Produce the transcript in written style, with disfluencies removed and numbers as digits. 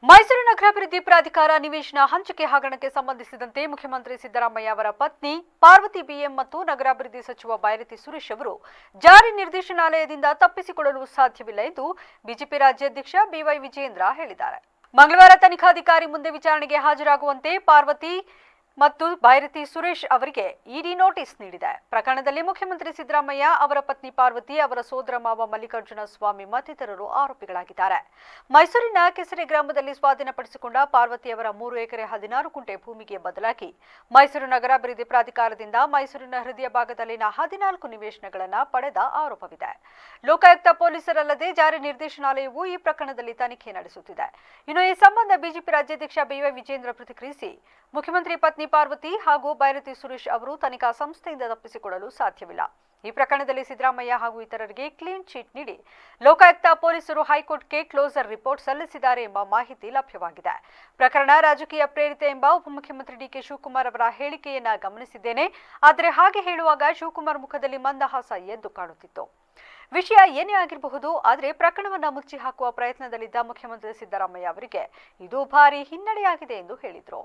ಮೈಸೂರು ನಗರಾಭಿವೃದ್ಧಿ ಪ್ರಾಧಿಕಾರ ನಿವೇಶನ ಹಂಚಿಕೆ ಹಗರಣಕ್ಕೆ ಸಂಬಂಧಿಸಿದಂತೆ ಮುಖ್ಯಮಂತ್ರಿ ಸಿದ್ದರಾಮಯ್ಯ ಅವರ ಪತ್ನಿ ಪಾರ್ವತಿ ಬಿಎಂ ಮತ್ತು ನಗರಾಭಿವೃದ್ಧಿ ಸಚಿವ ಬೈರತಿ ಸುರೇಶ್ ಅವರು ಜಾರಿ ನಿರ್ದೇಶನಾಲಯದಿಂದ ತಪ್ಪಿಸಿಕೊಳ್ಳಲು ಸಾಧ್ಯವಿಲ್ಲ ಎಂದು ಬಿಜೆಪಿ ರಾಜ್ಯಾಧ್ಯಕ್ಷ ಬಿವೈ ವಿಜೇಂದ್ರ ಹೇಳಿದ್ದಾರೆ. ಮಂಗಳವಾರ ತನಿಖಾಧಿಕಾರಿ ಮುಂದೆ ವಿಚಾರಣೆಗೆ ಹಾಜರಾಗುವಂತೆ ಪಾರ್ವತಿ ಮತ್ತು ಬೈರತಿ ಸುರೇಶ್ ಅವರಿಗೆ ಇಡಿ ನೋಟಿಸ್ ನೀಡಿದೆ. ಪ್ರಕರಣದಲ್ಲಿ ಮುಖ್ಯಮಂತ್ರಿ ಸಿದ್ದರಾಮಯ್ಯ, ಅವರ ಪತ್ನಿ ಪಾರ್ವತಿ, ಅವರ ಸೋದರ ಮಾವ ಮಲ್ಲಿಕಾರ್ಜುನ ಸ್ವಾಮಿ ಮತ್ತಿತರರು ಆರೋಪಿಗಳಾಗಿದ್ದಾರೆ. ಮೈಸೂರಿನ ಕೆಸರೆ ಗ್ರಾಮದಲ್ಲಿ ಸ್ವಾಧೀನಪಡಿಸಿಕೊಂಡ ಪಾರ್ವತಿ ಅವರ 3 ಎಕರೆ 16 ಗುಂಟೆ ಭೂಮಿಗೆ ಬದಲಾಗಿ ಮೈಸೂರು ನಗರಾಭಿವೃದ್ಧಿ ಪ್ರಾಧಿಕಾರದಿಂದ ಮೈಸೂರಿನ ಹೃದಯ ಭಾಗದಲ್ಲಿನ 14 ನಿವೇಶನಗಳನ್ನು ಪಡೆದ ಆರೋಪವಿದೆ. ಲೋಕಾಯುಕ್ತ ಪೊಲೀಸರಲ್ಲದೆ ಜಾರಿ ನಿರ್ದೇಶನಾಲಯವು ಈ ಪ್ರಕರಣದಲ್ಲಿ ತನಿಖೆ ನಡೆಸುತ್ತಿದೆ. ಇನ್ನು ಈ ಸಂಬಂಧ ಬಿಜೆಪಿ ರಾಜ್ಯಾಧ್ಯಕ್ಷ ಬಿವೈ ವಿಜೇಂದ್ರ ಪ್ರತಿಕ್ರಿಯಿಸಿ, ಮುಖ್ಯಮಂತ್ರಿ ಪತ್ನಿ ಪಾರ್ವತಿ ಹಾಗೂ ಬೈರತಿ ಸುರೇಶ್ ಅವರು ತನಿಖಾ ಸಂಸ್ಥೆಯಿಂದ ತಪ್ಪಿಸಿಕೊಳ್ಳಲು ಸಾಧ್ಯವಿಲ್ಲ. ಈ ಪ್ರಕರಣದಲ್ಲಿ ಸಿದ್ದರಾಮಯ್ಯ ಹಾಗೂ ಇತರರಿಗೆ ಕ್ಲೀನ್ ಚೀಟ್ ನೀಡಿ ಲೋಕಾಯುಕ್ತ ಪೊಲೀಸರು ಹೈಕೋರ್ಟ್ಗೆ ಕ್ಲೋಸರ್ ರಿಪೋರ್ಟ್ ಸಲ್ಲಿಸಿದ್ದಾರೆ ಎಂಬ ಮಾಹಿತಿ ಲಭ್ಯವಾಗಿದೆ. ಪ್ರಕರಣ ರಾಜಕೀಯ ಪ್ರೇರಿತ ಎಂಬ ಉಪಮುಖ್ಯಮಂತ್ರಿ ಡಿಕೆ ಶಿವಕುಮಾರ್ ಅವರ ಹೇಳಿಕೆಯನ್ನ ಗಮನಿಸಿದ್ದೇನೆ. ಆದರೆ ಹಾಗೆ ಹೇಳುವಾಗ ಶಿವಕುಮಾರ್ ಮುಖದಲ್ಲಿ ಮಂದಹಾಸ ಎದ್ದು ಕಾಣುತ್ತಿತ್ತು. ವಿಷಯ ಏನೇ ಆಗಿರಬಹುದು, ಆದರೆ ಪ್ರಕರಣವನ್ನ ಮುಚ್ಚಿ ಹಾಕುವ ಪ್ರಯತ್ನದಲ್ಲಿದ್ದ ಮುಖ್ಯಮಂತ್ರಿ ಸಿದ್ದರಾಮಯ್ಯ ಅವರಿಗೆ ಇದು ಭಾರಿ ಹಿನ್ನಡೆಯಾಗಿದೆ ಎಂದು ಹೇಳಿದರು.